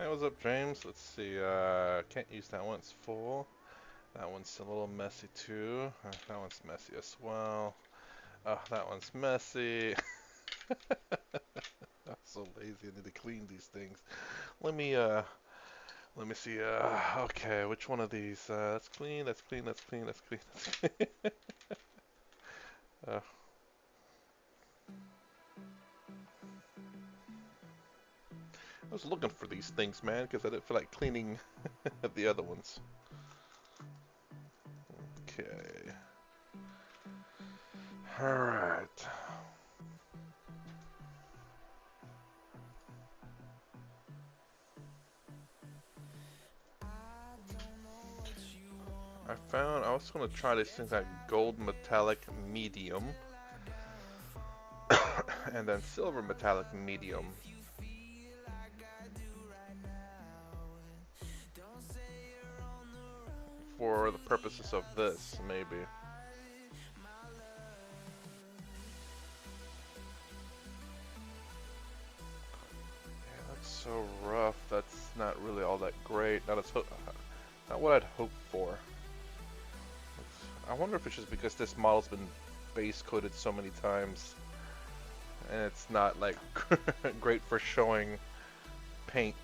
Hey, what's up, James? Let's see. Can't use that one. It's full. That one's a little messy too. That one's messy as well. That one's messy. I'm so lazy. I need to clean these things. Let me let me see. Okay, which one of these? That's clean. That's clean. That's clean. That's clean. That's clean. uh, I was looking for these things, man, because I didn't feel like cleaning the other ones. Okay. All right. I was gonna try this thing like gold metallic medium and then silver metallic medium for the purposes of this, maybe. Yeah, that's so rough. That's not really all that great. Not what I'd hoped for. I wonder if it's just because this model's been base coated so many times and it's not like great for showing paint.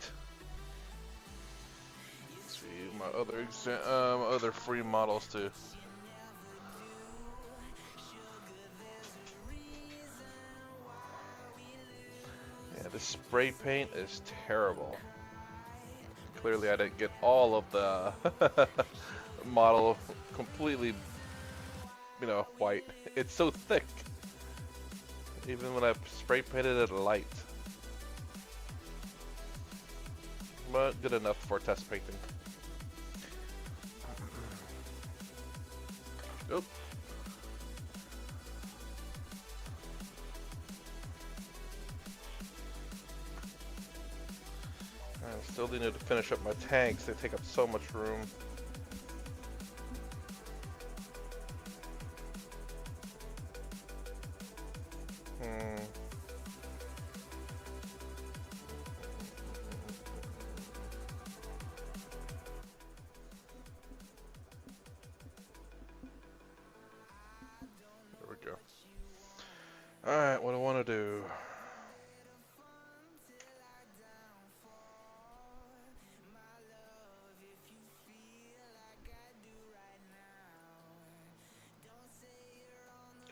Let's see my other free models too. Yeah, the spray paint is terrible. Clearly, I didn't get all of the model completely, white. It's so thick, even when I spray painted it light. But good enough for test painting. Oop. I still need to finish up my tanks. They take up so much room. There we go. Alright, what do I want to do?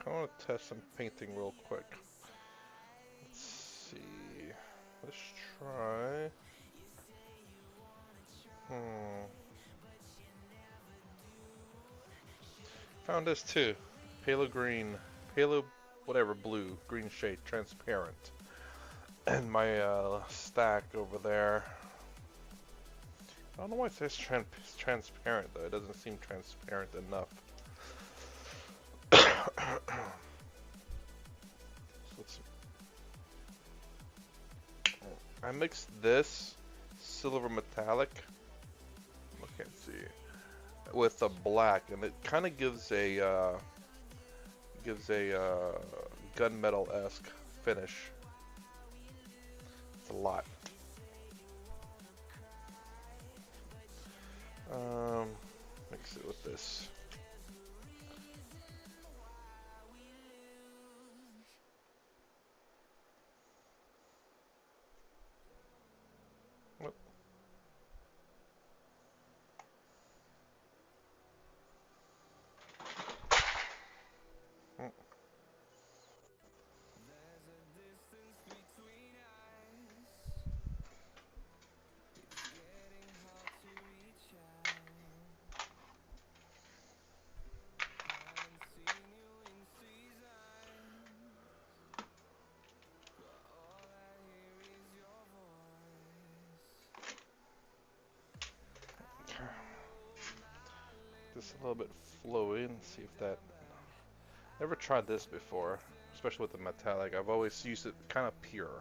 I want to test some painting real quick. Let's see. Let's try. Found this too. Pale green. Pale whatever blue. Green shade. Transparent. And my stack over there. I don't know why it says transparent though. It doesn't seem transparent enough. I mixed this silver metallic. I can't see with a black, and it kind of gives a gunmetal-esque finish. It's a lot. Mix it with this. What? This a little bit flowy and see if that. Never tried this before, especially with the metallic. I've always used it kind of puree.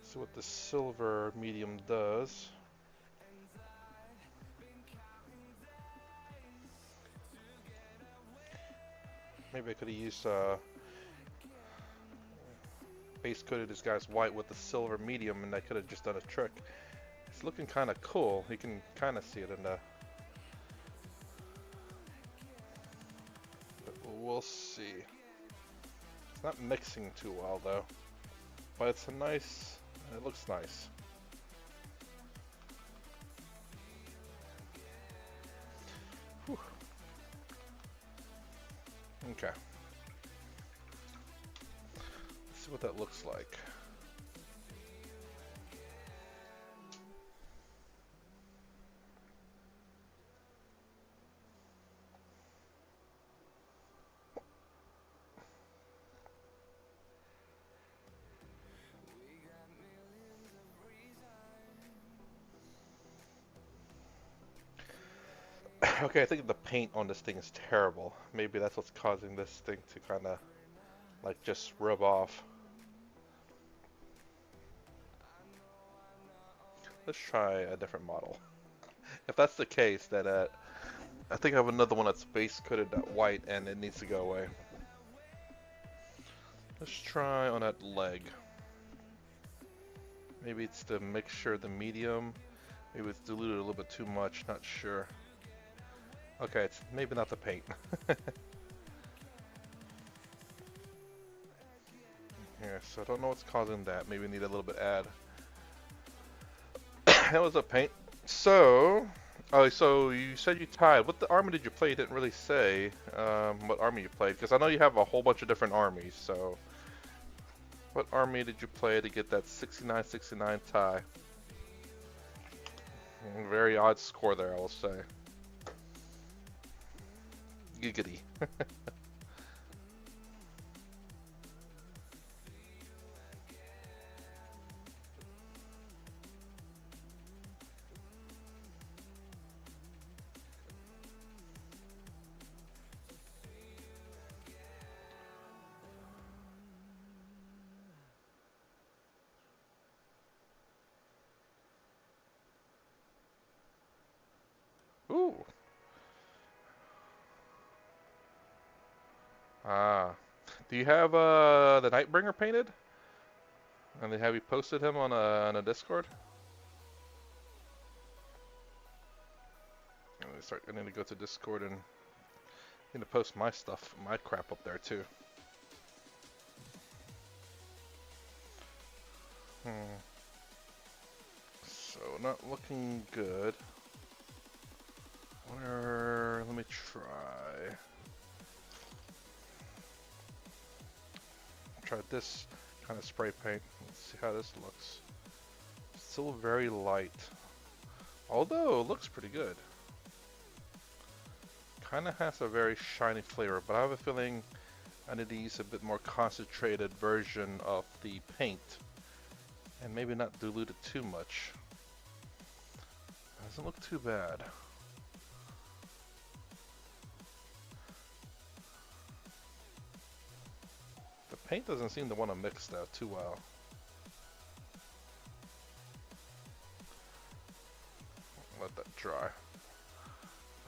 See what the silver medium does. Maybe I could have used base coated this guy's white with the silver medium, and I could have just done a trick. It's looking kind of cool. You can kind of see it in the. But we'll see. It's not mixing too well though, but it's a nice. It looks nice. Whew. Okay. Let's see what that looks like. Okay, I think the paint on this thing is terrible. Maybe that's what's causing this thing to kind of like just rub off. Let's try a different model. If that's the case, then I think I have another one that's base coated that white and it needs to go away. Let's try on that leg. Maybe it's the mixture, the medium. Maybe it's diluted a little bit too much, not sure. Okay, it's maybe not the paint. Here, so I don't know what's causing that. Maybe need a little bit add. That was a paint. So, oh, so you said you tied. What the army did you play? You didn't really say what army you played, because I know you have a whole bunch of different armies. So, what army did you play to get that 69-69 tie? Very odd score there, I will say. Giggity. Ooh. Ah. Do you have the Nightbringer painted? And have you posted him on a Discord? I need to go to Discord and need to post my stuff, my crap up there too. So not looking good. Let me try. Try this kind of spray paint. Let's see how this looks. Still very light, although it looks pretty good. Kind of has a very shiny flavor, but I have a feeling I need to use a bit more concentrated version of the paint and maybe not dilute it too much. Doesn't look too bad. The paint doesn't seem to want to mix though too well. Let that dry.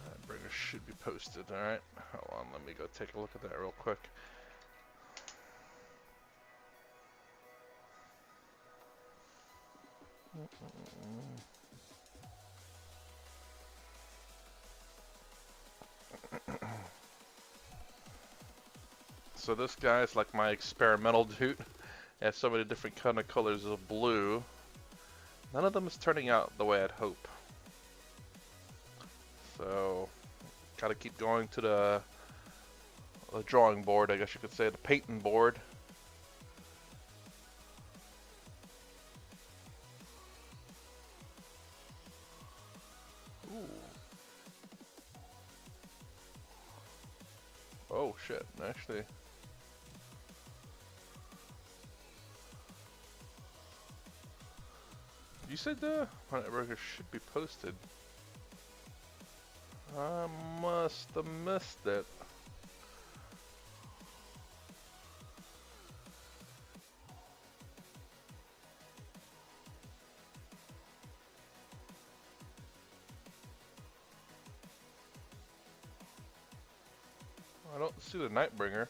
That bringer should be posted. Alright, hold on, let me go take a look at that real quick. So this guy's like my experimental dude. It has so many different kind of colors of blue. None of them is turning out the way I'd hope. So, gotta keep going to the drawing board, I guess you could say, the painting board. Ooh. Oh shit, actually. You said the burger should be posted. I must have missed it. I I don't see the Nightbringer.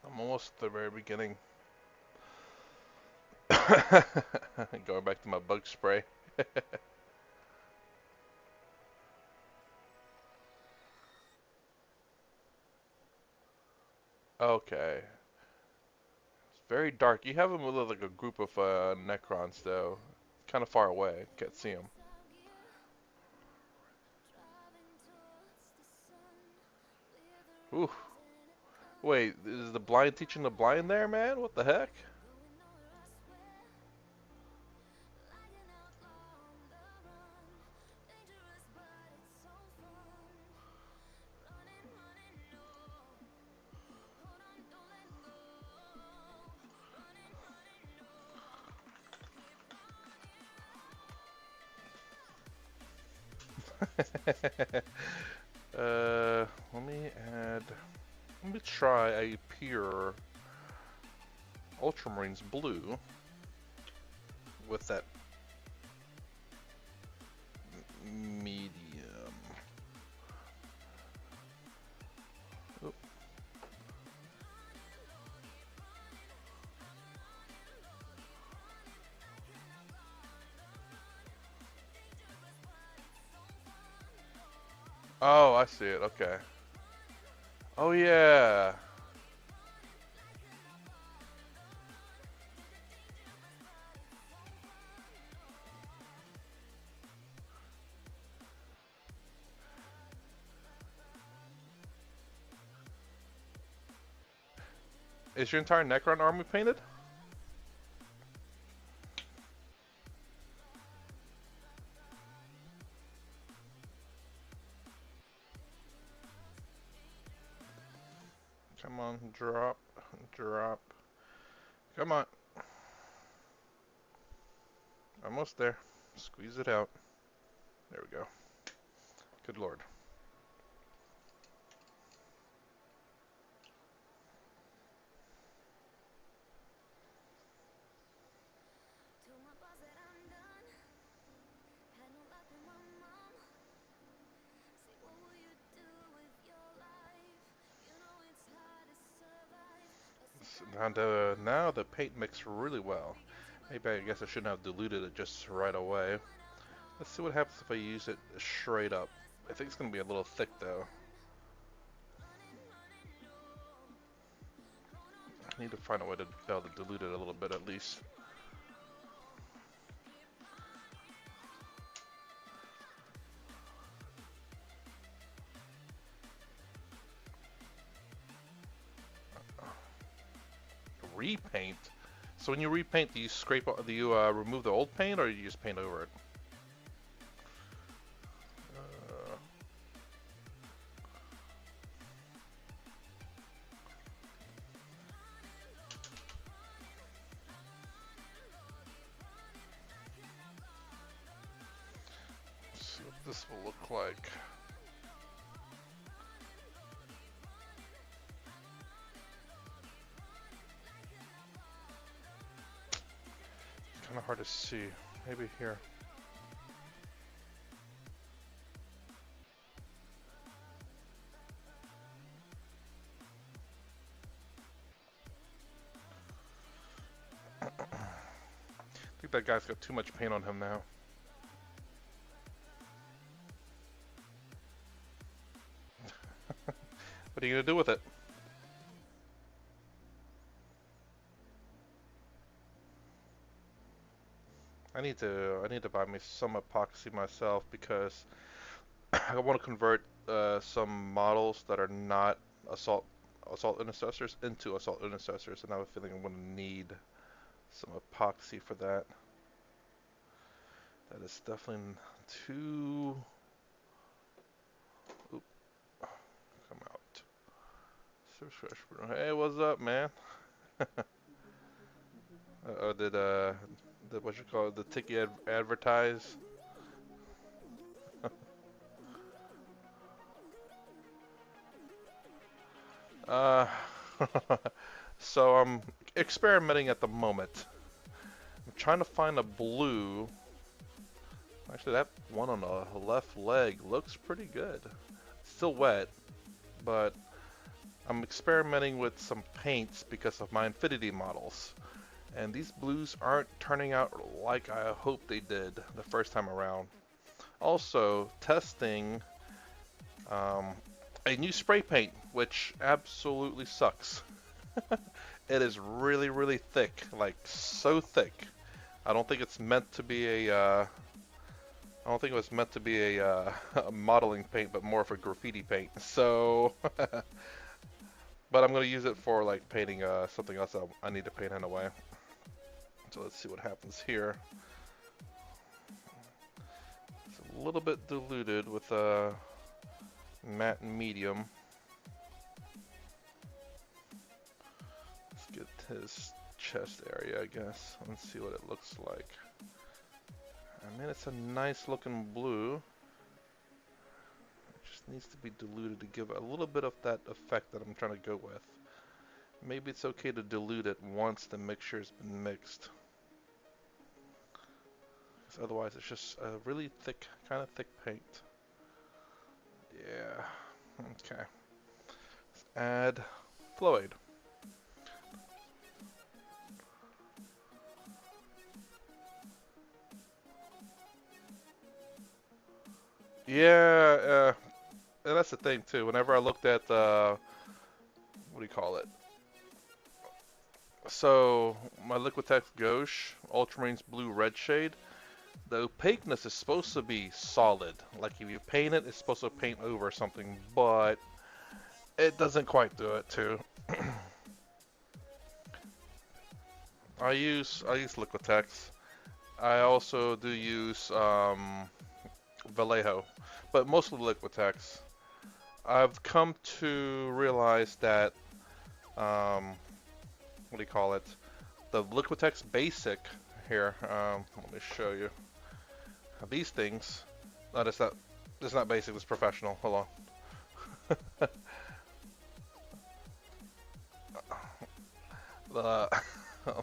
I'm almost at the very beginning. Going back to my bug spray. Okay. It's very dark. You have them with like a group of Necrons though. Kind of far away. Can't see them. Ooh. Wait, is the blind teaching the blind there, man? What the heck? Let me add. Let me try a pure Ultramarines blue with that medium. Oop. Oh, I see it. Okay. Oh yeah. Is your entire Necron army painted? Come on, drop, drop. Come on. Almost there. Squeeze it out. There we go. Good lord. Now the paint mixed really well. Maybe I guess I shouldn't have diluted it just right away. Let's see what happens if I use it straight up. I think it's going to be a little thick though. I need to find a way to be able to dilute it a little bit at least. Repaint? So when you repaint, do you do you remove the old paint or do you just paint over it? Let's see what this will look like. Kind of hard to see. Maybe here. I think that guy's got too much paint on him now. What are you gonna do with it? I need to buy me some epoxy myself because I want to convert some models that are not assault intercessors into assault intercessors, and I have a feeling I'm going to need some epoxy for that. That is definitely too. Oop, come out. Hey, what's up, man? Did what you call it, the Tiki advertise? Uh, so I'm experimenting at the moment. I'm trying to find a blue. Actually, that one on the left leg looks pretty good. Still wet, but I'm experimenting with some paints because of my Infinity models. And these blues aren't turning out like I hoped they did the first time around. Also, testing a new spray paint, which absolutely sucks. It is really, really thick, like so thick. I don't think it's meant to be I don't think it was meant to be a modeling paint, but more of a graffiti paint. So, but I'm gonna use it for like painting something else that I need to paint anyway. So let's see what happens here. It's a little bit diluted with matte and medium. Let's get his chest area, I guess. Let's see what it looks like. I mean, it's a nice looking blue. It just needs to be diluted to give a little bit of that effect that I'm trying to go with. Maybe it's okay to dilute it once the mixture's been mixed. Because otherwise it's just a really thick, kind of thick paint. Yeah, okay. Let's add Floyd. Yeah, and that's the thing too. Whenever I looked at what do you call it? So my Liquitex Gauche Ultramarines Blue Red shade, the opaqueness is supposed to be solid. Like if you paint it, it's supposed to paint over something, but it doesn't quite do it too. I use Liquitex. I also do use Vallejo, but mostly Liquitex. I've come to realize that what do you call it? The Liquitex Basic here. Let me show you. These things. No, that's not. This is not basic. This is professional. Hold on. the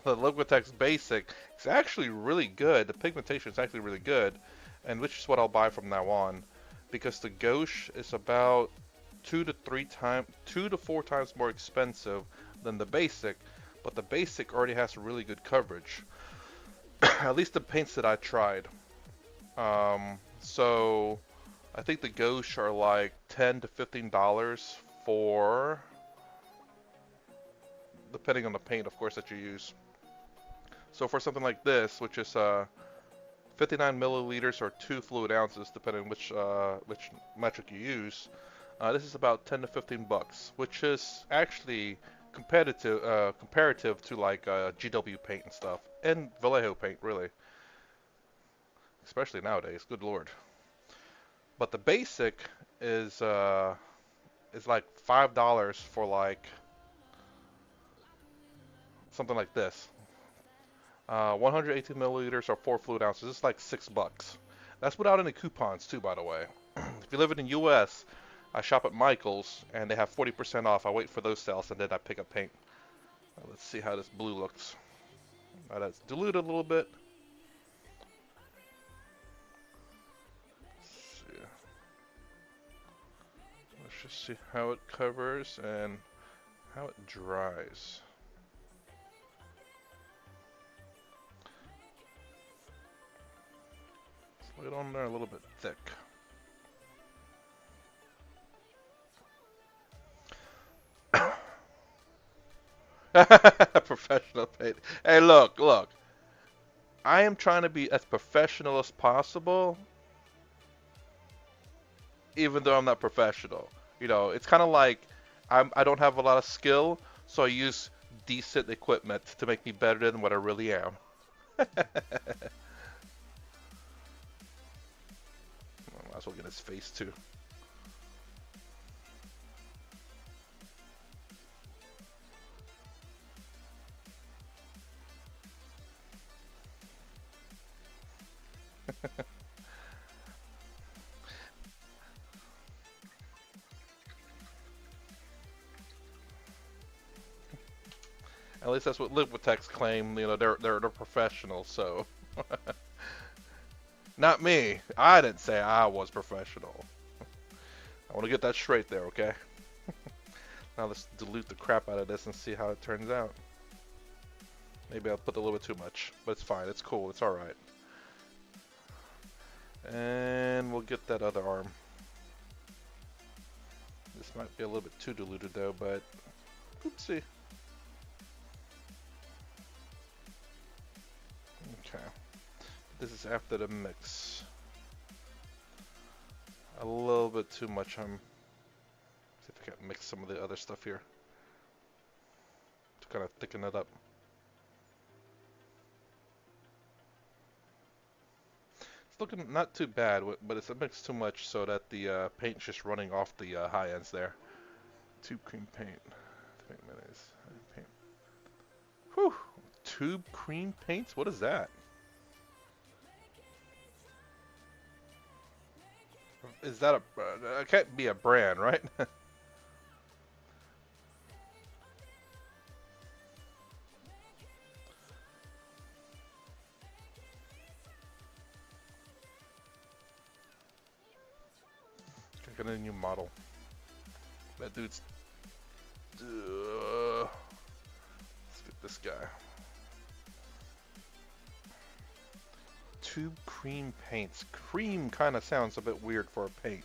the Liquitex Basic is actually really good. The pigmentation is actually really good, and which is what I'll buy from now on, because the Gauche is about 2 to 4 times more expensive than the Basic, but the Basic already has really good coverage. At least the paints that I tried. So I think the Gauche are like $10 to $15 for, depending on the paint, of course, that you use. So for something like this, which is 59 milliliters or 2 fluid ounces, depending on which metric you use, this is about 10 to 15 bucks, which is actually comparative to like GW paint and stuff, and Vallejo paint, really, especially nowadays. Good lord. But the Basic is like $5 for like something like this. 118 milliliters or 4 fluid ounces. It's like $6. That's without any coupons too, by the way. If you live in the U.S., I shop at Michael's and they have 40% off. I wait for those sales and then I pick up paint. Let's see how this blue looks. That's diluted a little bit. Let's just see how it covers and how it dries. Let's lay it on there a little bit thick. Professional paint. Hey, look. I am trying to be as professional as possible, even though I'm not professional. You know, it's kind of like I don't have a lot of skill, so I use decent equipment to make me better than what I really am. Might as well get his face too. At least that's what Liquitex claim. You know, they're professionals. So, not me. I didn't say I was professional. I want to get that straight there, okay? Now let's dilute the crap out of this and see how it turns out. Maybe I'll put a little bit too much, but it's fine. It's cool. It's all right. And we'll get that other arm. This might be a little bit too diluted though, but let's see. Okay. This is after the mix. A little bit too much. See if I can mix some of the other stuff here to kind of thicken it up. It's looking not too bad, but it's a mix too much so that the paint's just running off the high ends there. Tube cream paint. Paint. Whew! Tube cream paints? What is that? Is that a... it can't be a brand, right? Get a new model. That dude's... let's get this guy. Tube cream paints. Cream kind of sounds a bit weird for a paint.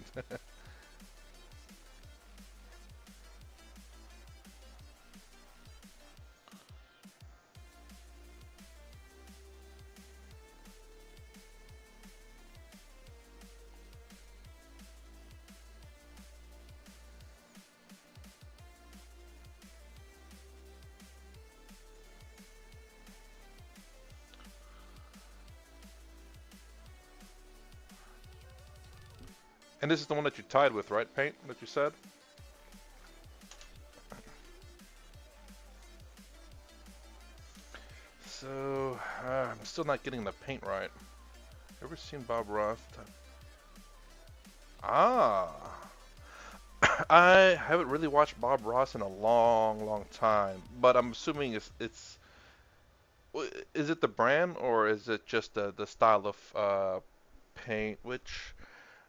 And this is the one that you tied with, right? Paint, that you said? So, I'm still not getting the paint right. Ever seen Bob Ross? Ah! I haven't really watched Bob Ross in a long, long time. But I'm assuming it's is it the brand or is it just the style of paint? Which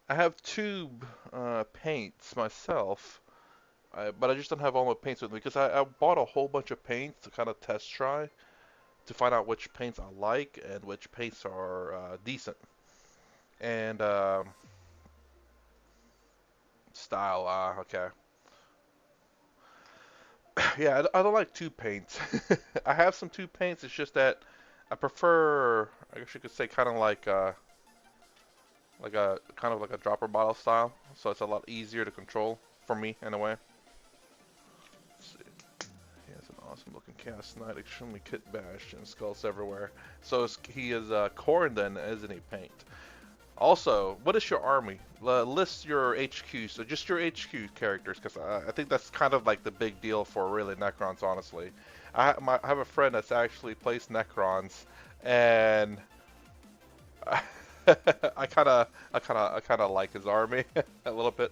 I have tube paints myself, but I just don't have all my paints with me because I bought a whole bunch of paints to kind of test try to find out which paints I like and which paints are decent. And style, okay. Yeah, I don't like tube paints. I have some tube paints, it's just that I prefer, I guess you could say kind of like a kind of like a dropper bottle style, so it's a lot easier to control for me in a way. Let's see. He has an awesome looking cast knight, extremely kit bashed and skulls everywhere. So he is Corridon, isn't he? Paint. Also, what is your army? List your HQ, so just your HQ characters, because I think that's kind of like the big deal for really Necrons, honestly. I have a friend that's actually placed Necrons, and I kind of like his army a little bit.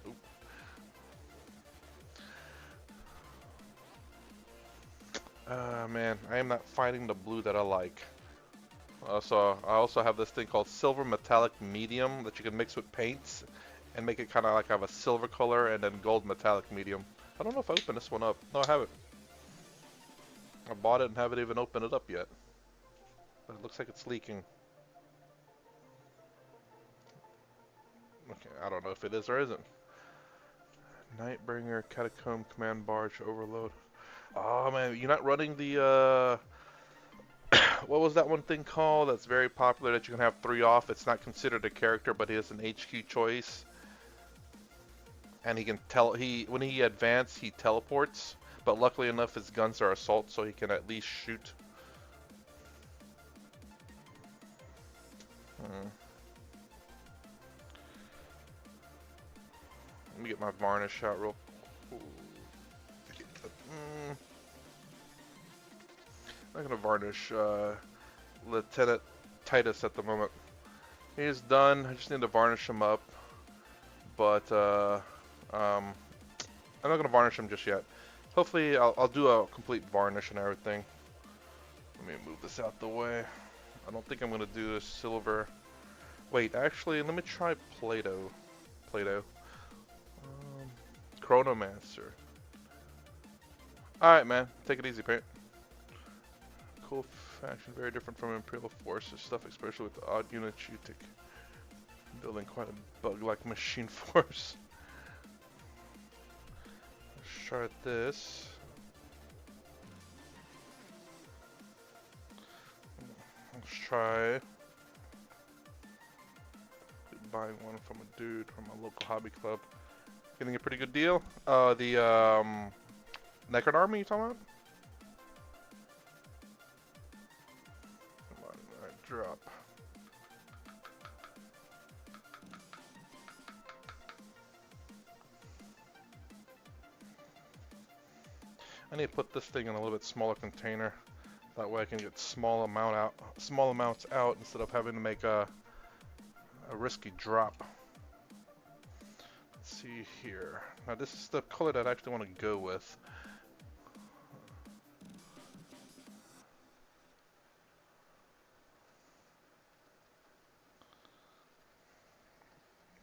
Man, I am not finding the blue that I like. So I also have this thing called silver metallic medium that you can mix with paints and make it kind of like have a silver color, and then gold metallic medium. I don't know if I opened this one up. No, I haven't. I bought it and haven't even opened it up yet. But it looks like it's leaking. Okay, I don't know if it is or isn't. Nightbringer, Catacomb, Command Barge, Overload. Oh man, you're not running the what was that one thing called that's very popular that you can have 3 off? It's not considered a character, but he has an HQ choice. And he can when he advances, he teleports. But luckily enough, his guns are assault, so he can at least shoot. Let me get my varnish out real quick. I'm not gonna varnish Lieutenant Titus at the moment. He's done. I just need to varnish him up, but I'm not gonna varnish him just yet. Hopefully, I'll do a complete varnish and everything. Let me move this out the way. I don't think I'm gonna do a silver. Wait, actually, let me try Play-Doh. Play-Doh. Chronomancer. Alright, man. Take it easy, Paint. Cool faction, very different from Imperial Forces stuff, especially with the odd units you take. Building quite a bug-like machine force. Let's try this. Let's try buying one from a dude from a local hobby club. Getting a pretty good deal. The Necron Army you talking about? Come on, alright, drop. I need to put this thing in a little bit smaller container. That way I can get small amounts out instead of having to make a risky drop. Let's see here. Now this is the color that I actually want to go with.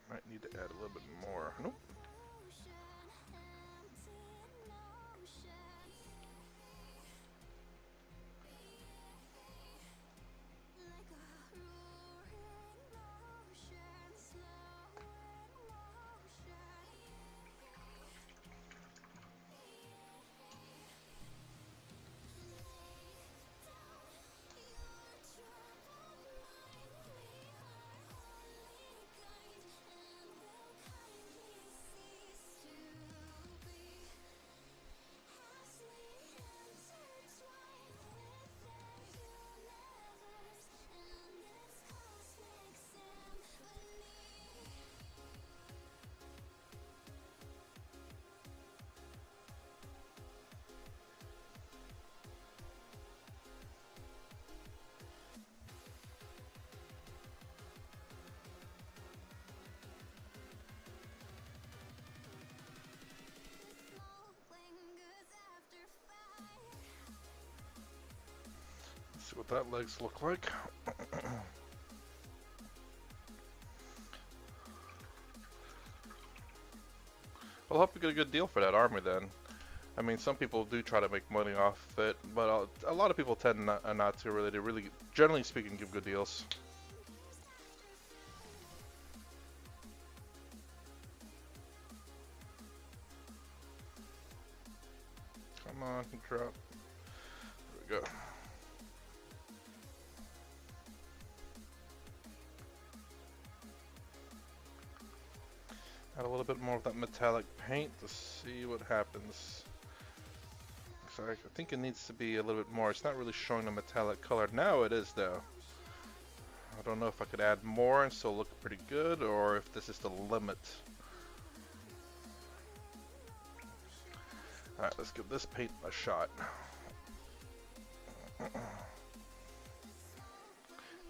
Might need to add a little bit more. Nope. See what that legs look like. Well, I hope we get a good deal for that army then. I mean, some people do try to make money off it, but a lot of people tend not to really. They really, generally speaking, give good deals. Come on, drop. There we go. Add a little bit more of that metallic paint to see what happens. So I think it needs to be a little bit more. It's not really showing the metallic color. Now it is though. I don't know if I could add more and still look pretty good, or if this is the limit. Alright, let's give this paint a shot.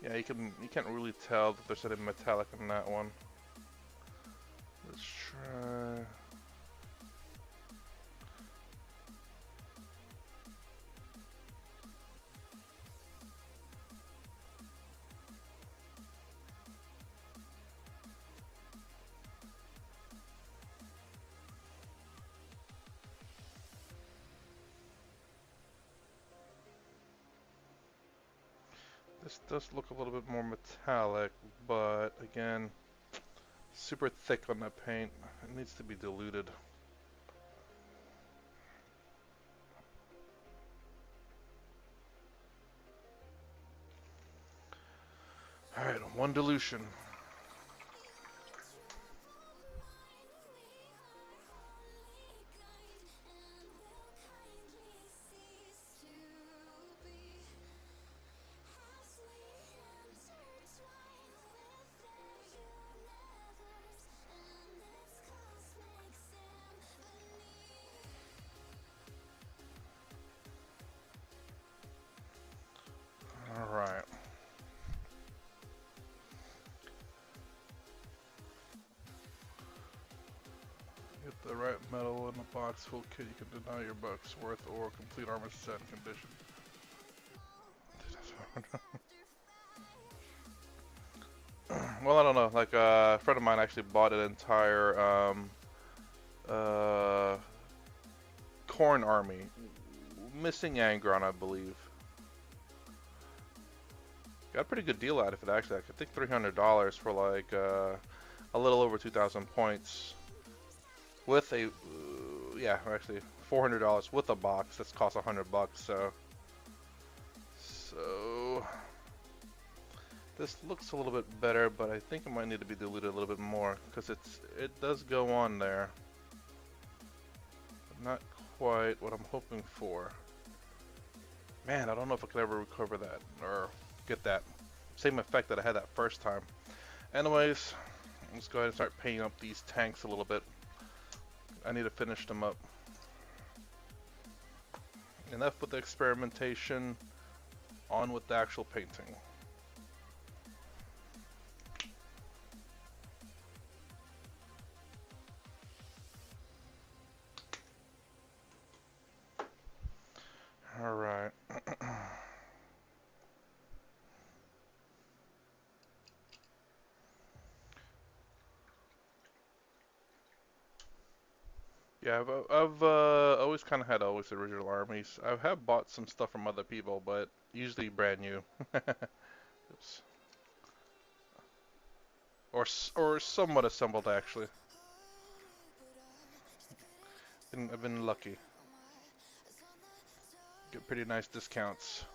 Yeah, you can't really tell that there's any metallic in that one. Let's try. This does look a little bit more metallic, but again, super thick on that paint. It needs to be diluted. Alright, one dilution. Alright. Get the right metal in the box full kit, you can deny your buck's worth or complete armor set condition. Well, I don't know. Like a friend of mine actually bought an entire uh, corn army, missing Angron, I believe. Got a pretty good deal out of it actually. I think $300 for like a little over 2,000 points with a yeah, actually $400 with a box that's cost $100. So this looks a little bit better, but I think it might need to be diluted a little bit more because it does go on there, but not quite what I'm hoping for. Man, I don't know if I could ever recover that or get that same effect that I had that first time. Anyways, let's go ahead and start painting up these tanks a little bit. I need to finish them up. Enough with the experimentation, on with the actual painting. Alright. Yeah, I've always kind of had always original armies. I have bought some stuff from other people, but usually brand new. Oops. Or somewhat assembled actually. I've been lucky. Get pretty nice discounts.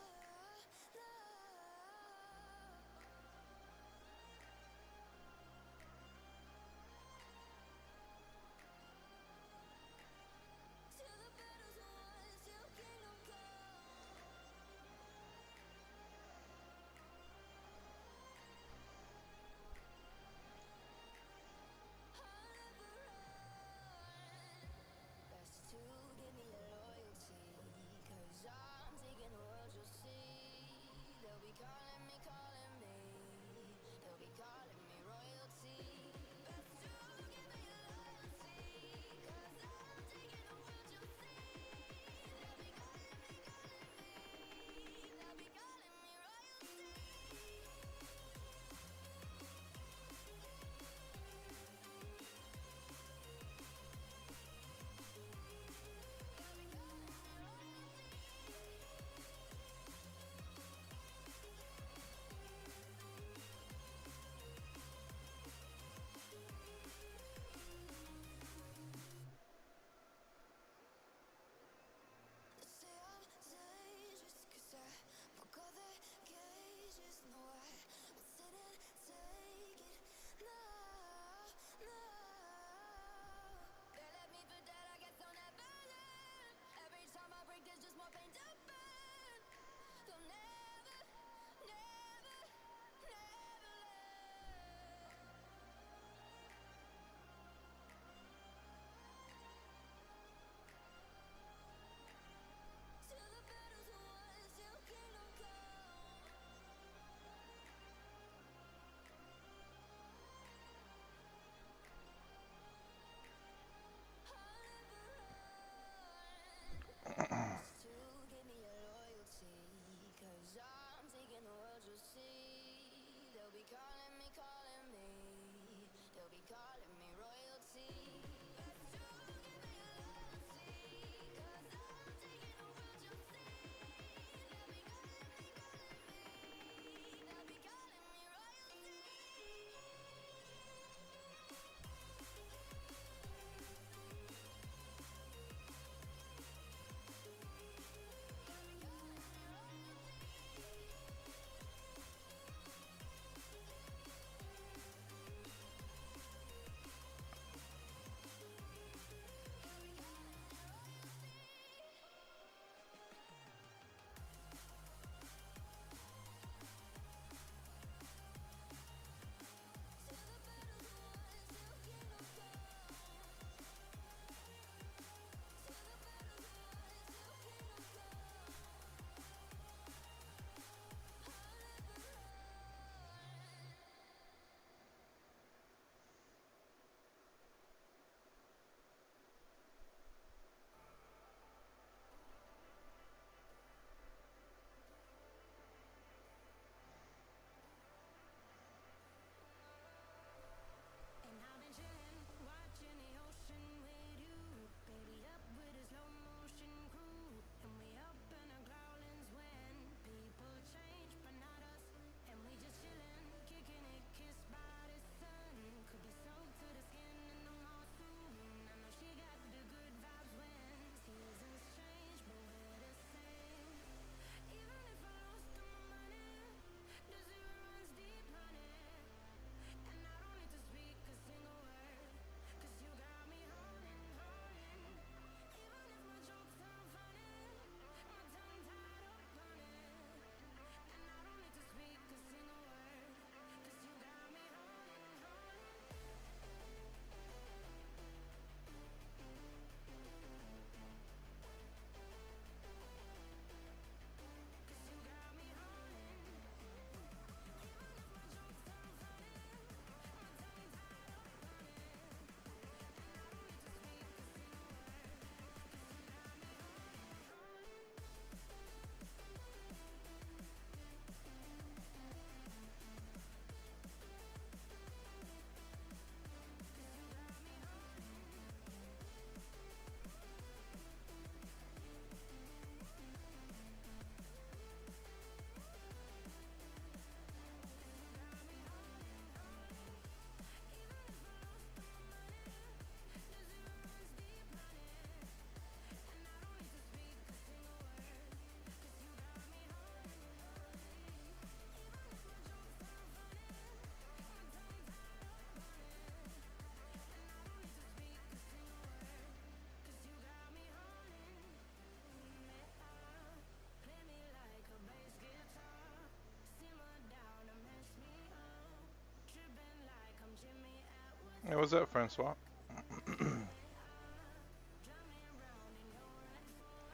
Hey, what's that, Francois?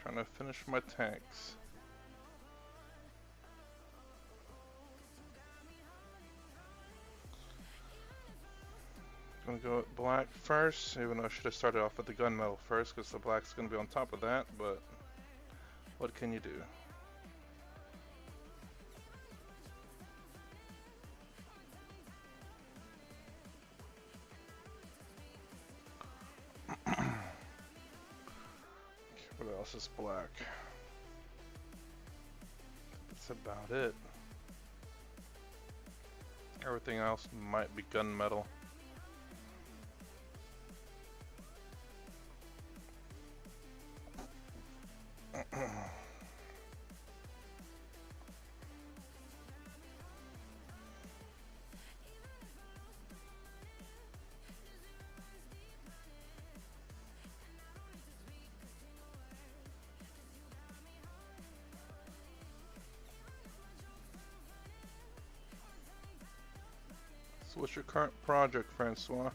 Trying to finish my tanks. Gonna go with black first, even though I should have started off with the gunmetal first, because the black's gonna be on top of that, but what can you do? What else is black? That's about it. Everything else might be gunmetal. So what's your current project, Francois?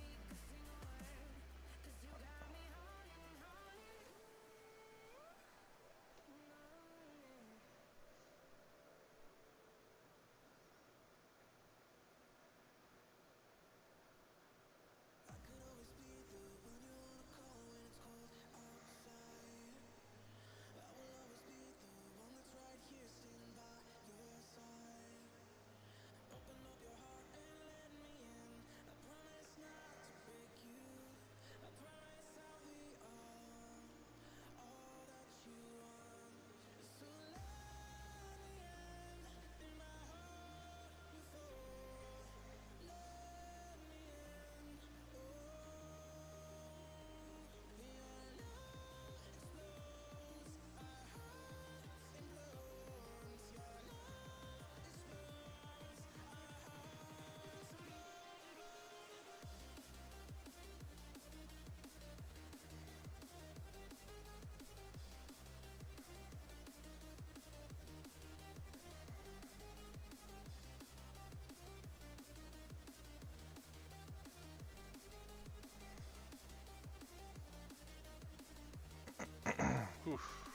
Oof.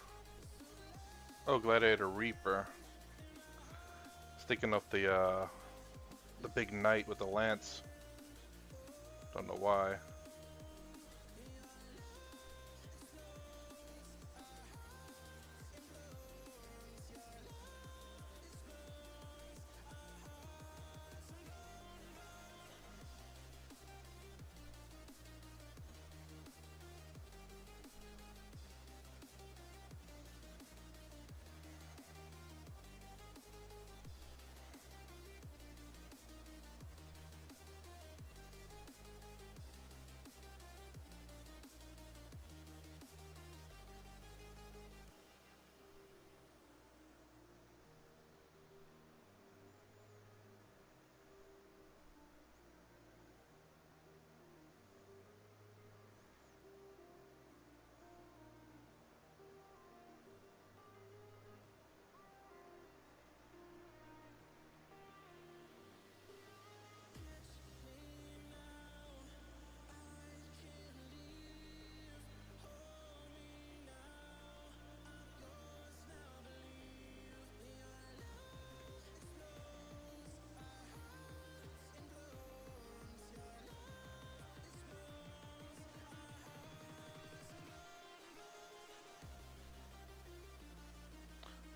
Oh, Gladiator Reaper. I was thinking of the big knight with the lance. Don't know why.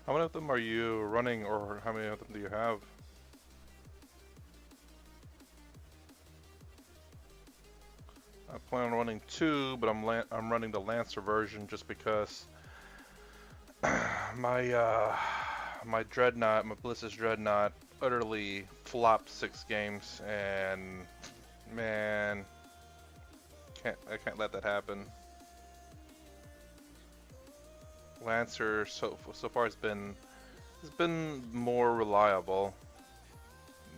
How many of them are you running, or how many of them do you have? I plan on running two, but I'm running the Lancer version just because my my Dreadnought, my Ballistic Dreadnought, utterly flopped 6 games, and man, I can't let that happen. Lancer so far has been more reliable.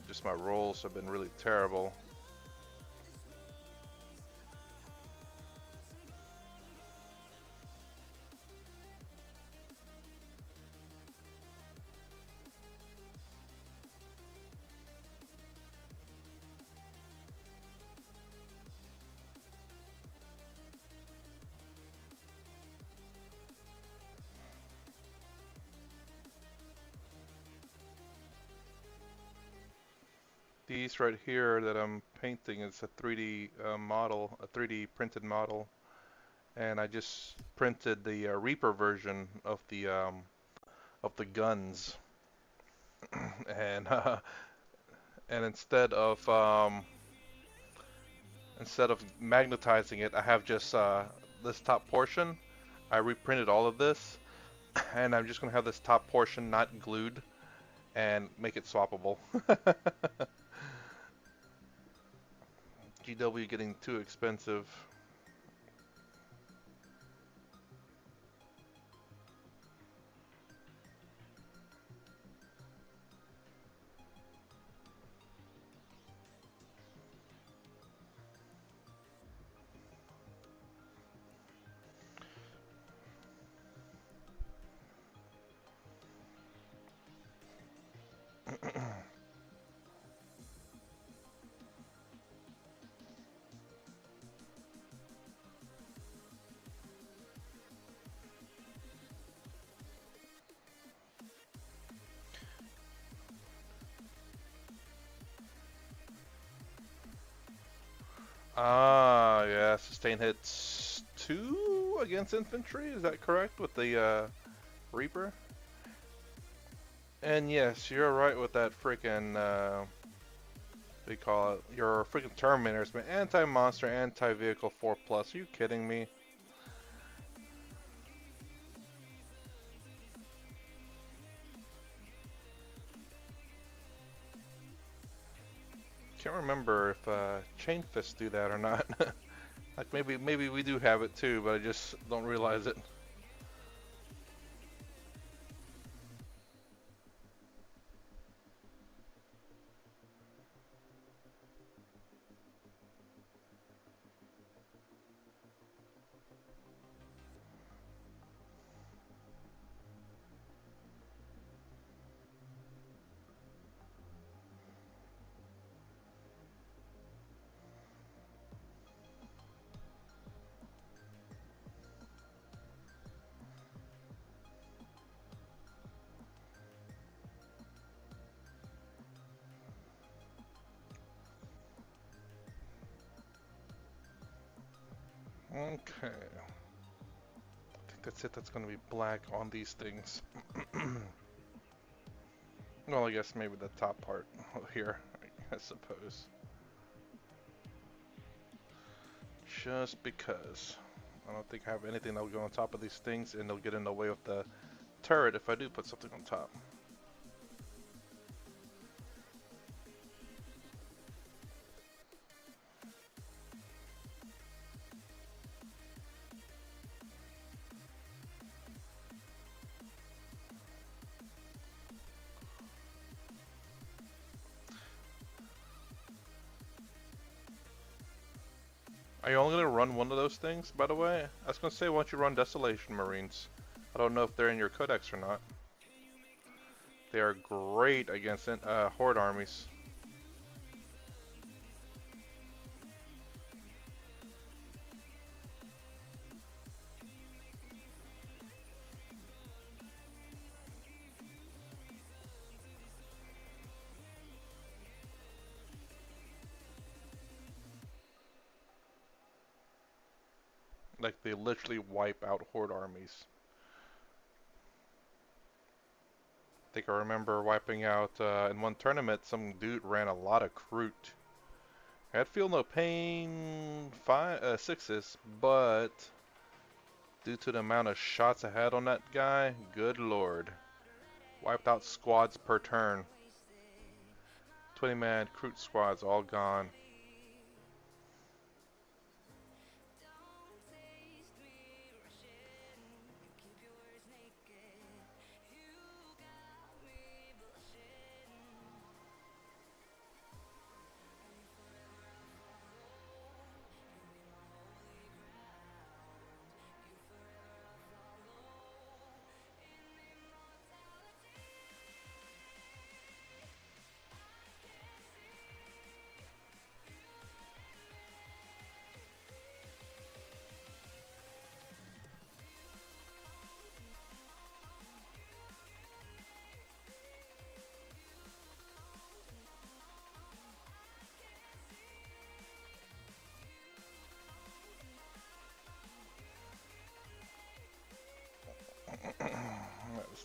Just my rolls have been really terrible. These right here that I'm painting is a 3D model, a 3D printed model, and I just printed the Reaper version of the guns, and and instead of magnetizing it, I have just this top portion. I reprinted all of this, and I'm just gonna have this top portion not glued and make it swappable. GW getting too expensive. Ah, yeah, sustain hits 2 against infantry, is that correct with the Reaper? And yes, you're right with that freaking, what do you call it? Your freaking Terminators, man. Anti-monster, anti-vehicle 4+. Are you kidding me? Can't remember if Chain Fists do that or not. Like maybe we do have it too, but I just don't realize it. Okay. I think that's it. That's going to be black on these things. Well, I guess maybe the top part here, I suppose. Just because. I don't think I have anything that will go on top of these things, and they'll get in the way of the turret if I do put something on top. Are you only going to run one of those things, by the way? I was going to say, why don't you run Desolation Marines? I don't know if they're in your codex or not. They are great against Horde armies. Like, they literally wipe out Horde armies. I think I remember wiping out, in one tournament, some dude ran a lot of Kroot. I had Feel No Pain 6s, but due to the amount of shots I had on that guy, good lord. Wiped out squads per turn. 20-man Kroot squads all gone.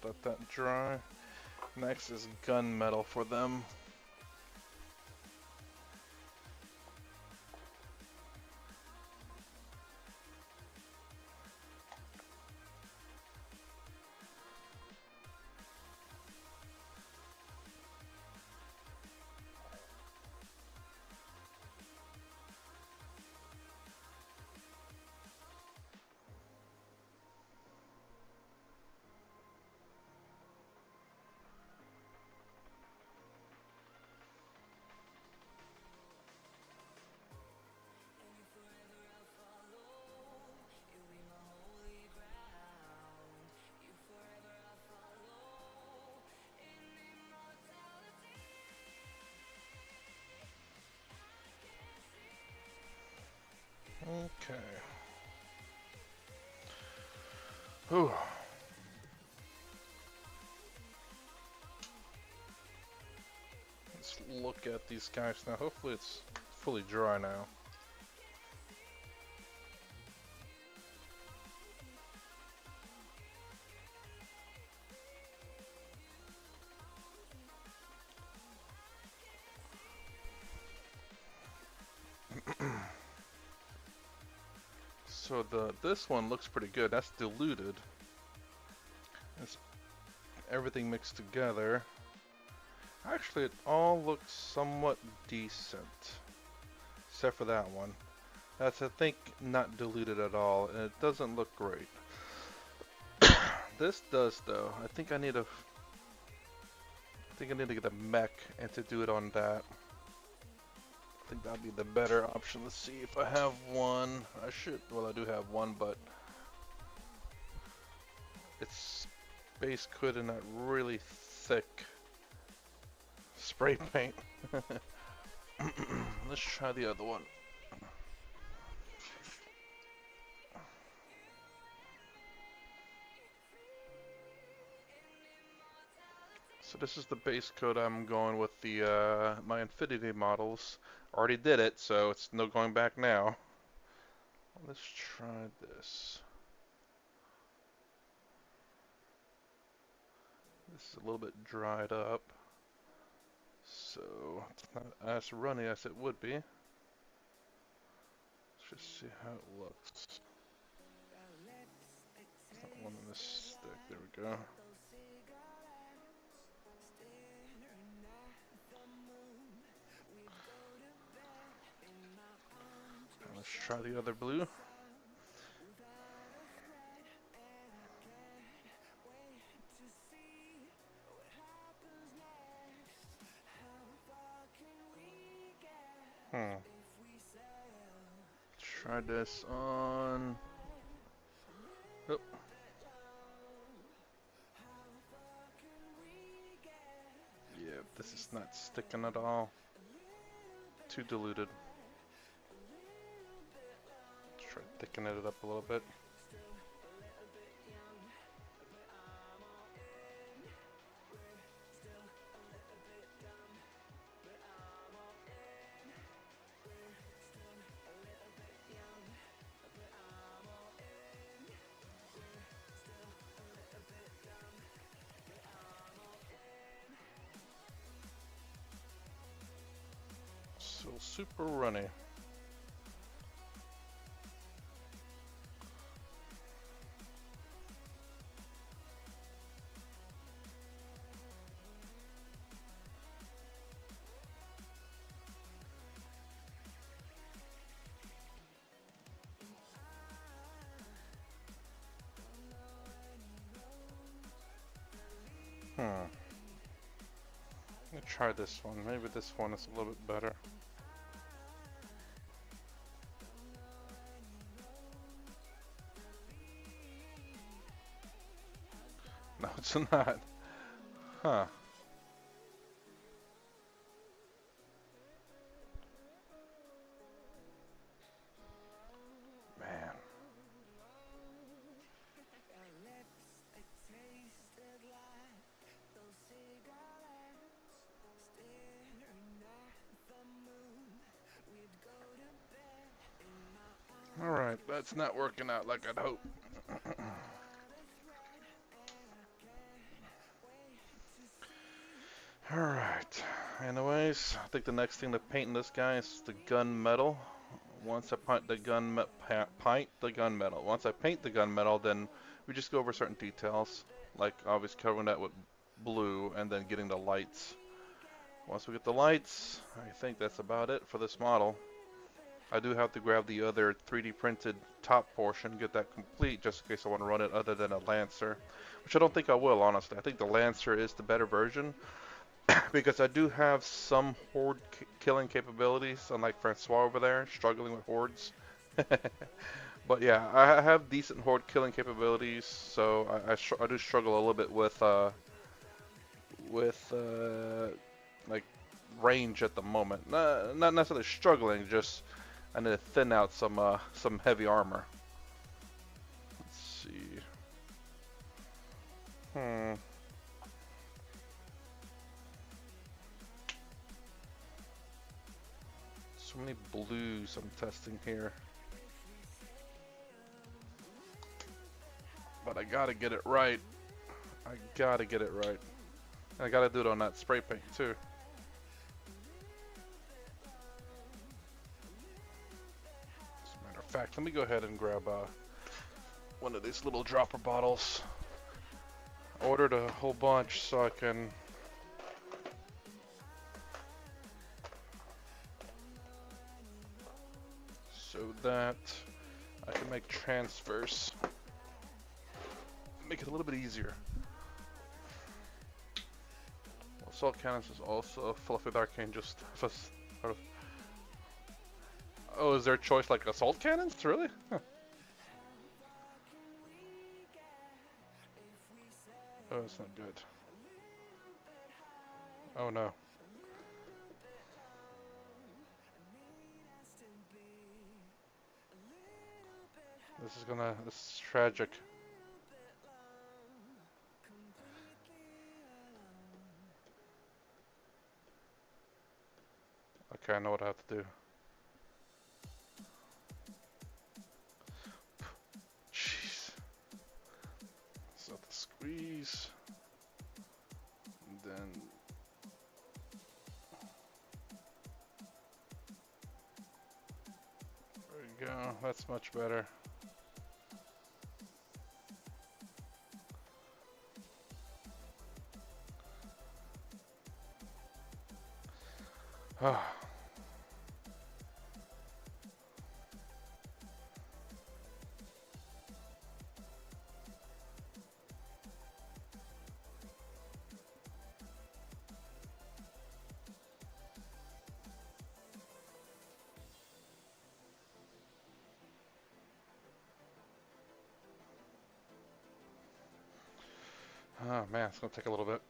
Just let that dry. Next is gunmetal for them. Okay. Whew. Let's look at these guys now. Hopefully it's fully dry now. So this one looks pretty good. That's diluted. That's everything mixed together. Actually, it all looks somewhat decent, except for that one. That's, I think, not diluted at all, and it doesn't look great. This does, though. I think I need to get a mech and to do it on that. I think that'd be the better option. Let's see if I have one. I should. Well, I do have one, but it's base coat in that really thick spray paint. Let's try the other one. So this is the base coat I'm going with the my Infinity models. Already did it, so it's no going back now. Let's try this. This is a little bit dried up, so it's not as runny as it would be. Let's just see how it looks. It's not one in this stick. There we go. Let's try the other blue. Try this on. Oh. Yeah, this is not sticking at all. Too diluted. Try thickening it up a little bit. So super runny. Let me try this one. Maybe this one is a little bit better. No, it's not. Huh. Man. Alright, that's not working out like I'd hoped. Anyways, I think the next thing to paint in this guy is the gun metal. Once I paint the gun metal. Once I paint the gun metal, then we just go over certain details, like obviously covering that with blue and then getting the lights. Once we get the lights, I think that's about it for this model. I do have to grab the other 3D printed top portion, get that complete, just in case I want to run it other than a Lancer, which I don't think I will, honestly. I think the Lancer is the better version, because I do have some horde killing capabilities, unlike Francois over there, struggling with hordes. But yeah, I have decent horde killing capabilities, so I do struggle a little bit with like range at the moment. Not necessarily struggling, just I need to thin out some heavy armor. Let's see. Hmm. So many blues I'm testing here. But I gotta get it right. I gotta get it right. And I gotta do it on that spray paint too. As a matter of fact, let me go ahead and grab one of these little dropper bottles. I ordered a whole bunch so I can that I can make transfers. Make it a little bit easier. Assault cannons is also fluffy arcane, just oh, is there a choice like assault cannons? Really? Huh. Oh, that's not good. Oh no. This is tragic. Okay, I know what I have to do. Jeez. So the squeeze. And then there we go. That's much better. Oh man, it's gonna take a little bit.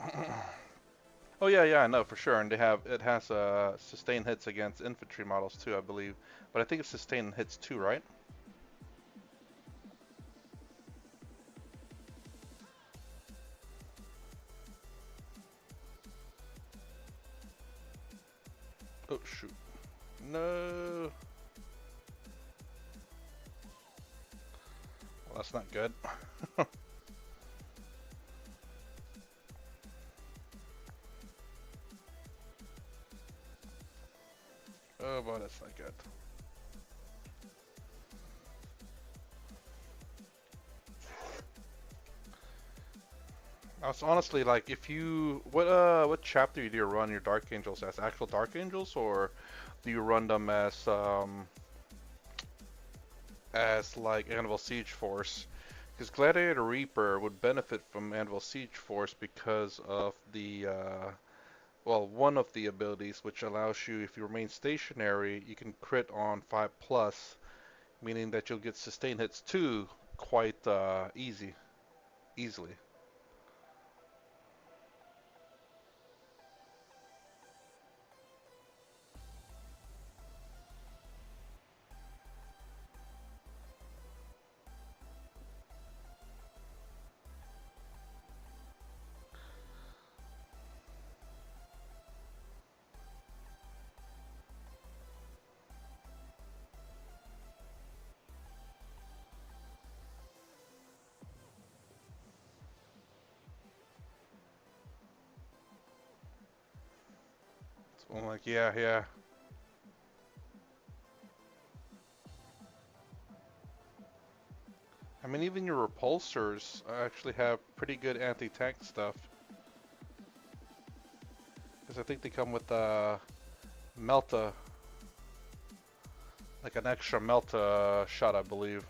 Oh yeah, I know for sure. And it has sustained hits against infantry models too, I believe. But I think it's sustained hits too, right? Oh shoot. No. Well, that's not good. Oh boy, that's not good. I was honestly like, if you what chapter do you run your Dark Angels as? Actual Dark Angels, or do you run them as like Anvil Siege Force? Because Gladiator Reaper would benefit from Anvil Siege Force because of the well, one of the abilities which allows you, if you remain stationary, you can crit on 5+, meaning that you'll get sustained hits too quite easily. I'm like, yeah, yeah. I mean, even your repulsors actually have pretty good anti-tank stuff. Because I think they come with Melta, like an extra Melta shot, I believe.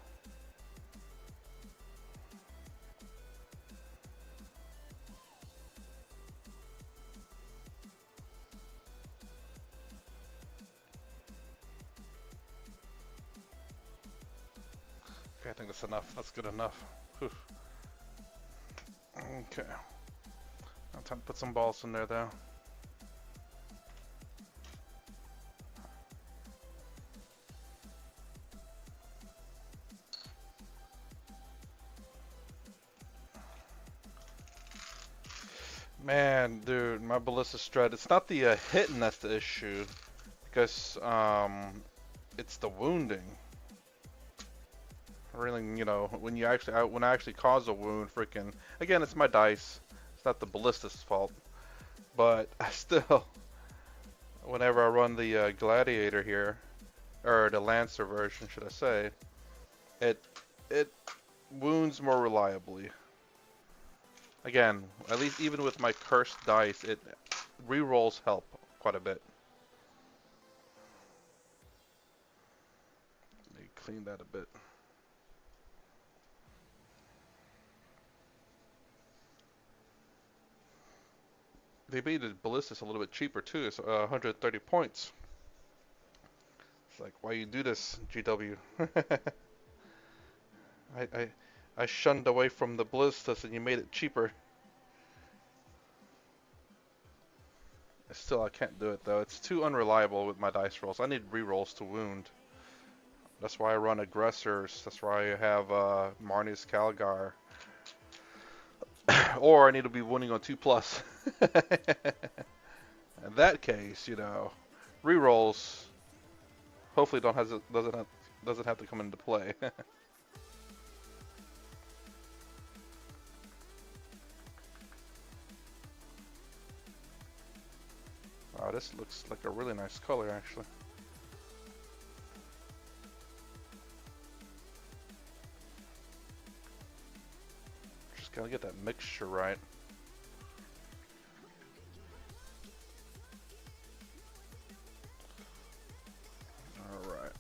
Okay, I think that's enough. That's good enough. Whew. Okay. Now time to put some balls in there, though. Man, dude, my ballista strut. It's not the hitting that's the issue, because it's the wounding. Really, you know, when I actually cause a wound, freaking. Again, it's my dice. It's not the ballista's fault, but I still, whenever I run the gladiator here, or the lancer version, should I say, it it wounds more reliably. Again, at least even with my cursed dice, it rerolls help quite a bit. Let me clean that a bit. They made the ballistas a little bit cheaper too. It's 130 points. It's like, why you do this, GW? I, I I shunned away from the ballistas and you made it cheaper. Still, I can't do it though. It's too unreliable with my dice rolls. I need rerolls to wound. That's why I run aggressors. That's why I have Marnie's Calgar. Or I need to be winning on 2+. In that case, you know, rerolls hopefully doesn't have to come into play. Wow, this looks like a really nice color actually. Just gotta get that mixture right. Alright.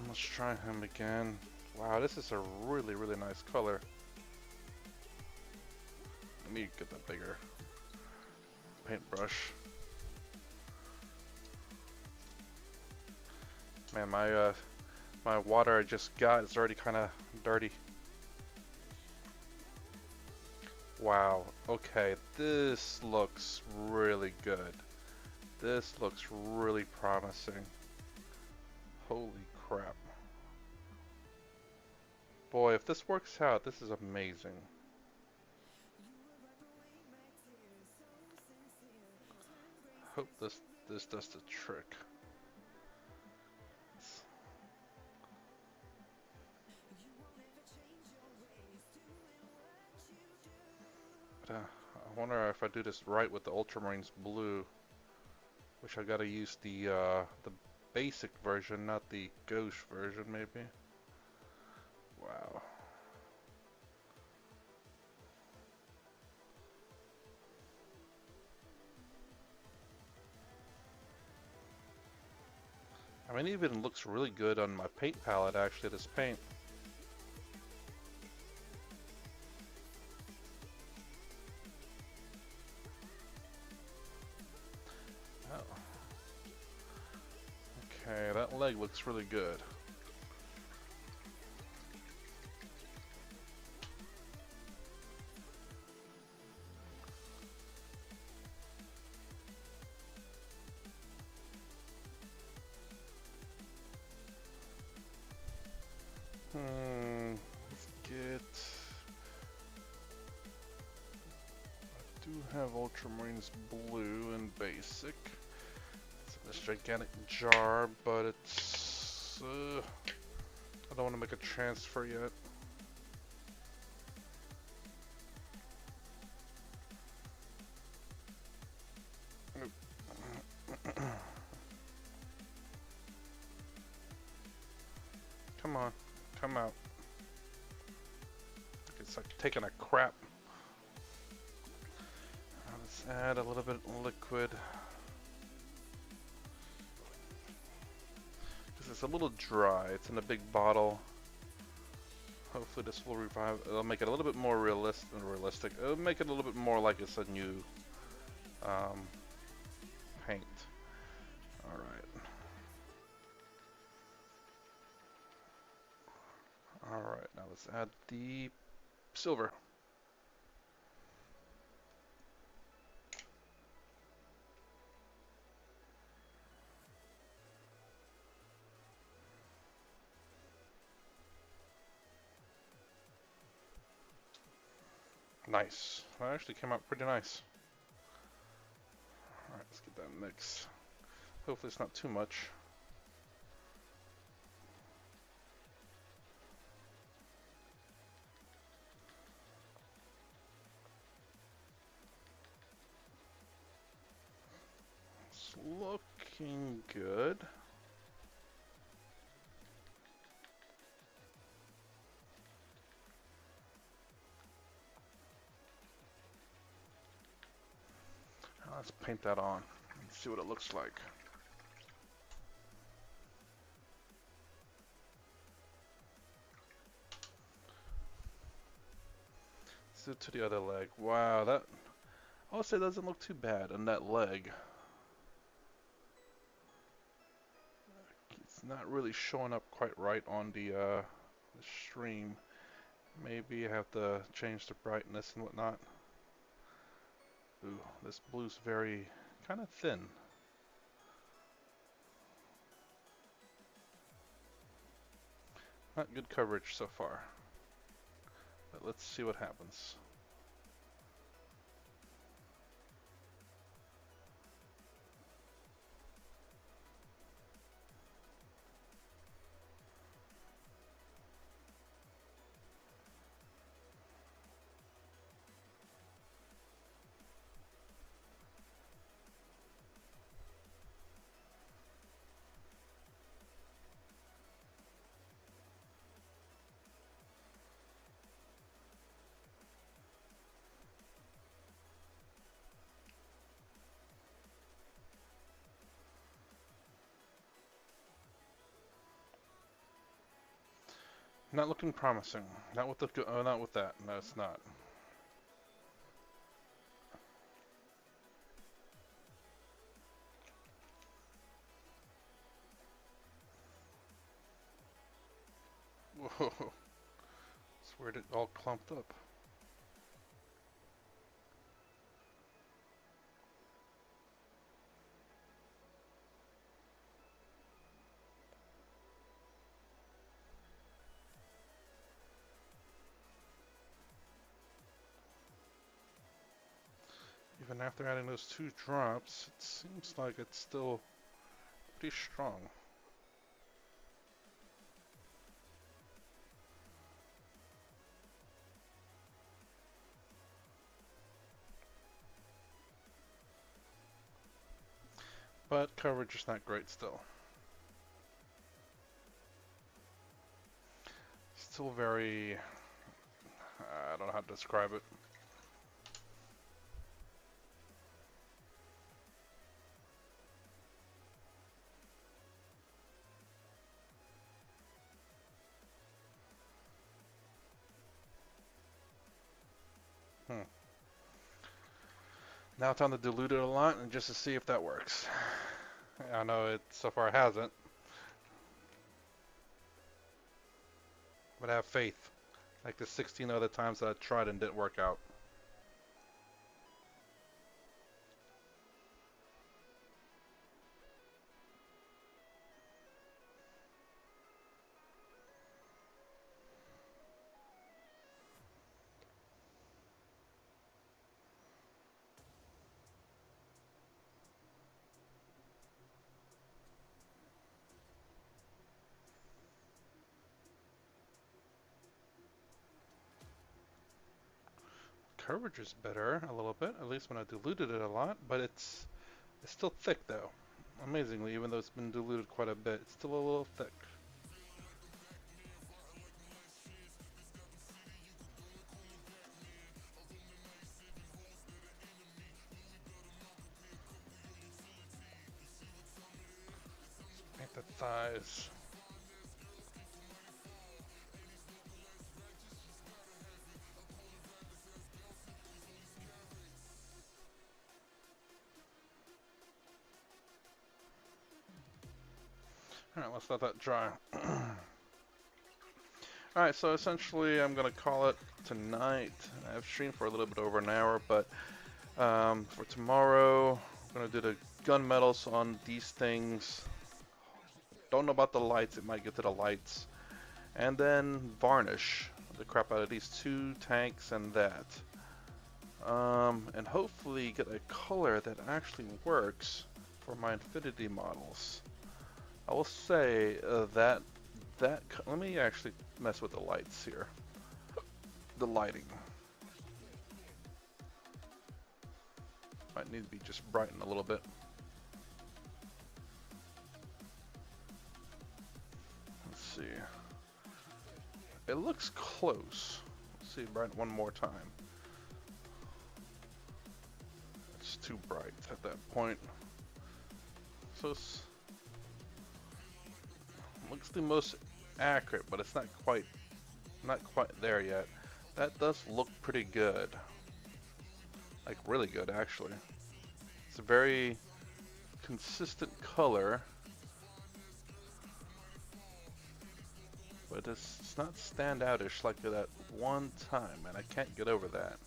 Let's try him again. Wow, this is a really, really nice color. Let me get that bigger paintbrush. Man, my water I just got is already kind of dirty. Wow. Okay, this looks really good. This looks really promising. Holy crap. Boy, if this works out, this is amazing. Hope this does the trick. But, I wonder if I do this right with the Ultramarines blue, which I gotta use the basic version, not the gauche version, maybe. Wow. I mean, it even looks really good on my paint palette, actually, this paint. Oh. Okay, that leg looks really good. Let's get... I do have Ultramarines blue and basic. It's in this gigantic jar, but it's... I don't want to make a transfer yet. Come on. Come out. It's like taking a crap. Let's add a little bit of liquid. Because it's a little dry. It's in a big bottle. Hopefully this will revive. It'll make it a little bit more realistic. It'll make it a little bit more like it's a new paint. Alright. Alright, now let's add the silver. Nice. That actually came out pretty nice. Alright, let's get that mix. Hopefully it's not too much. It's looking good. Let's paint that on and see what it looks like. Let's do it to the other leg. Wow, that I'll say doesn't look too bad on that leg. It's not really showing up quite right on the stream. Maybe I have to change the brightness and whatnot. Ooh, this blue's very kind of thin. Not good coverage so far. But let's see what happens. Not looking promising. Not with the not with that. No, it's not. Whoa. It's where it all clumped up. Even after adding those 2 drops, it seems like it's still pretty strong. But coverage is not great still. Still very... I don't know how to describe it. Now time to dilute it a lot and just to see if that works. I know it so far hasn't. But I have faith. Like the 16 other times that I tried and didn't work out. Coverage is better a little bit, at least when I diluted it a lot, but it's still thick though. Amazingly, even though it's been diluted quite a bit, it's still a little thick. thighs. Alright, let's let that dry. Alright, so essentially I'm going to call it tonight. I've streamed for a little bit over an hour, but for tomorrow, I'm going to do the gunmetals on these things. Don't know about the lights, it might get to the lights. And then varnish the crap out of these two tanks and that. And hopefully get a color that actually works for my Infinity models. I will say that let me actually mess with the lights here. The lighting might need to be just brightened a little bit. Let's see. It looks close. Let's see, brighten one more time. It's too bright at that point. So it's looks the most accurate, but it's not quite there yet. That does look pretty good. Like really good actually. It's a very consistent color. But it's not standoutish like that one time, and I can't get over that.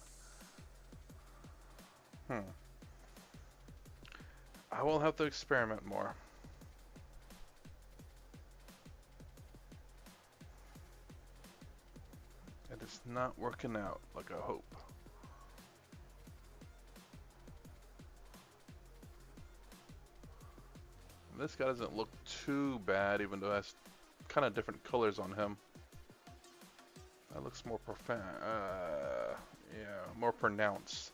I will have to experiment more. It is not working out like I hope. This guy doesn't look too bad, even though it has kind of different colors on him. That looks more yeah, more pronounced.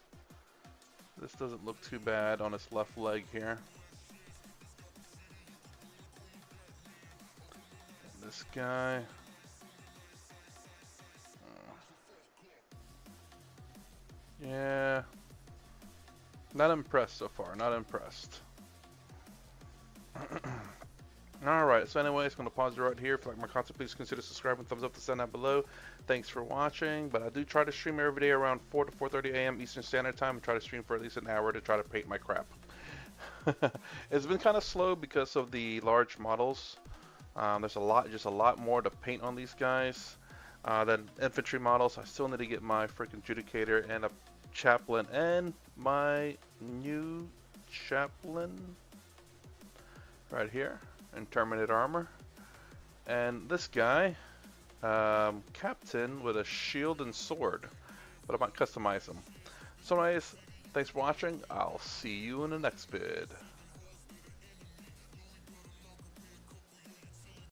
This doesn't look too bad on his left leg here. And this guy. Yeah. Not impressed so far, not impressed. Alright, so anyways, I'm going to pause it right here. If you like my content, please consider subscribing, thumbs up, the sign down below. Thanks for watching, but I do try to stream every day around 4 to 4:30 a.m. Eastern Standard Time. I try to stream for at least an hour to try to paint my crap. It's been kind of slow because of the large models. There's just a lot more to paint on these guys than infantry models. I still need to get my freaking Judicator and a Chaplain and my new Chaplain right here in Terminator armor, and this guy Captain with a shield and sword, but I might customize him. So anyways, thanks for watching. I'll see you in the next vid.